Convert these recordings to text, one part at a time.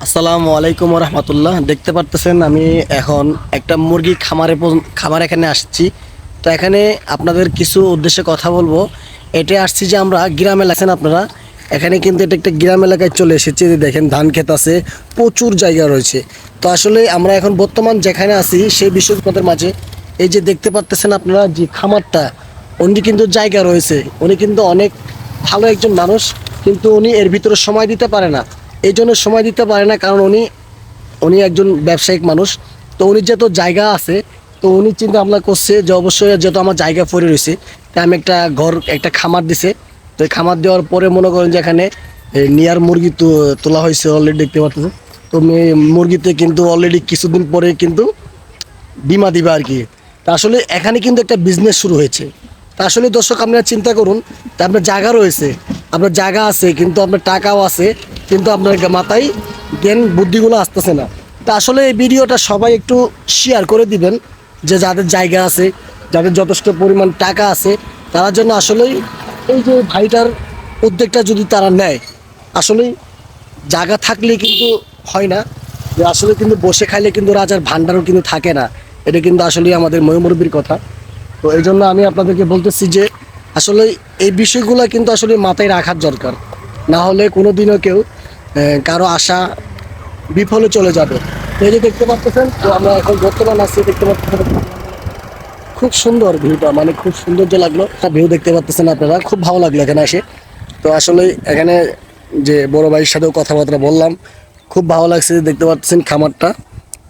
আসসালামু আলাইকুম রহমতুল্লাহ। দেখতে পারতেছেন আমি এখন একটা মুরগি খামার এখানে আসছি। তো এখানে আপনাদের কিছু উদ্দেশ্যে কথা বলবো। এটা আসছি যে আমরা গ্রাম এলাকায়, আপনারা এখানে কিন্তু এটা একটা গ্রাম এলাকায় চলে এসেছি। যে দেখেন ধান ক্ষেত আছে, প্রচুর জায়গা রয়েছে। তো আসলে আমরা এখন বর্তমান যেখানে আছি সেই বিশ্ববিদ্যালয়ের মাঝে এই যে দেখতে পারতেছেন আপনারা যে খামারটা, উনি কিন্তু জায়গা রয়েছে, উনি কিন্তু অনেক ভালো একজন মানুষ, কিন্তু উনি এর ভিতরে সময় দিতে পারে না। এই জন্য সময় দিতে পারে না কারণ উনি উনি একজন ব্যবসায়িক মানুষ। তো উনি যেহেতু জায়গা আছে, তো উনি চিন্তা ভাবনা করছে যে অবশ্যই যেহেতু আমার জায়গা পড়ে রয়েছে, তাই আমি একটা ঘর, একটা খামার দিছে। তো এই খামার দেওয়ার পরে মনে করেন যে এখানে নিয়ার মুরগি তোলা হয়েছে অলরেডি, দেখতে পাচ্ছেন। তো মুরগিতে কিন্তু অলরেডি কিছুদিন পরে কিন্তু ডিমা দিবে আর কি। তা আসলে এখানে কিন্তু একটা বিজনেস শুরু হয়েছে। তা আসলে দর্শক আপনারা চিন্তা করুন, তা আপনার জায়গা রয়েছে, আপনার জায়গা আছে, কিন্তু আপনার টাকাও আছে, কিন্তু আপনার মাথায় জ্ঞান বুদ্ধিগুলো আসতেছে না। তা আসলে এই ভিডিওটা সবাই একটু শেয়ার করে দিবেন, যে যাদের জায়গা আছে, যাদের যথেষ্ট পরিমাণ টাকা আছে, তারা জন্য আসলেই এই যে ভাইটার উদ্যোগটা যদি তারা নেয়, আসলেই জায়গা থাকলে কিন্তু হয় না, যে আসলে কিন্তু বসে খাইলে কিন্তু রাজার ভান্ডারও কিন্তু থাকে না। এটা কিন্তু আসলে আমাদের ময়মুরব্বির কথা। তো এই জন্য আমি আপনাদেরকে বলতেছি যে আসলে এই বিষয়গুলো কিন্তু আসলে মাথায় রাখার দরকার, না হলে কোনো দিনও কেউ কারো আশা বিফলে চলে যাবে। তো এই যে দেখতে পাচ্ছেন, তো আমরা এখন বর্তমান আছি, দেখতে পাচ্ছেন খুব সুন্দর ভিউটা, মানে খুব সৌন্দর্য লাগলো ভিউ, দেখতে পাচ্ছেন আপনারা, খুব ভালো লাগলো এখানে এসে। তো আসলে এখানে যে বড় ভাইয়ের সাথেও কথাবার্তা বললাম, খুব ভালো লাগছে। দেখতে পাচ্ছেন খামারটা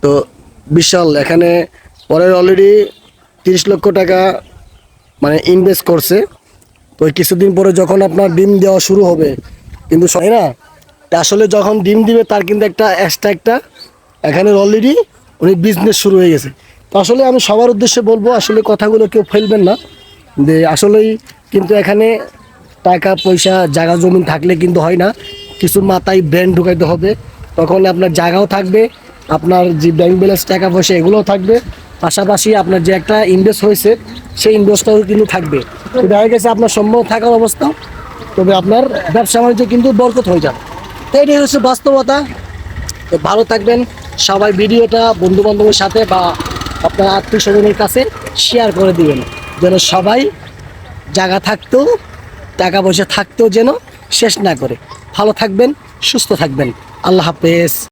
তো বিশাল, এখানে পরে অলরেডি 30 লক্ষ টাকা মানে ইনভেস্ট করছে। তো কিছুদিন পরে যখন আপনার ডিম দেওয়া শুরু হবে, কিন্তু তাই না, তা আসলে যখন ডিম দিবে তার কিন্তু একটা এক্সট্রা একটা এখানে অলরেডি উনি বিজনেস শুরু হয়ে গেছে। তো আসলে আমি সবার উদ্দেশ্যে বলবো, আসলে কথাগুলো কেউ ফেলবেন না, যে আসলেই কিন্তু এখানে টাকা পয়সা জায়গা জমি থাকলে কিন্তু হয় না, কিছু মাথায় ব্র্যান্ড ঢুকাইতে হবে, তখন আপনার জায়গাও থাকবে, আপনার যে ব্যাংক ব্যালেন্স টাকা পয়সা এগুলোও থাকবে, পাশাপাশি আপনার যে একটা ইনভেস্ট হয়েছে সেই ইনভেস্টটাও কিন্তু থাকবে। তো দেখা গেছে আপনার সম্ভব থাকার অবস্থা, তবে আপনার ব্যবসা বাণিজ্য কিন্তু বরকত হয়ে যাবে। তো এটাই হচ্ছে বাস্তবতা। তো ভালো থাকবেন সবাই, ভিডিওটা বন্ধু বান্ধবের সাথে বা আপনার আত্মীয় স্বজনের কাছে শেয়ার করে দিবেন, যেন সবাই জায়গা থাকতেও টাকা পয়সা থাকতেও যেন শেষ না করে। ভালো থাকবেন, সুস্থ থাকবেন। আল্লাহ হাফেজ।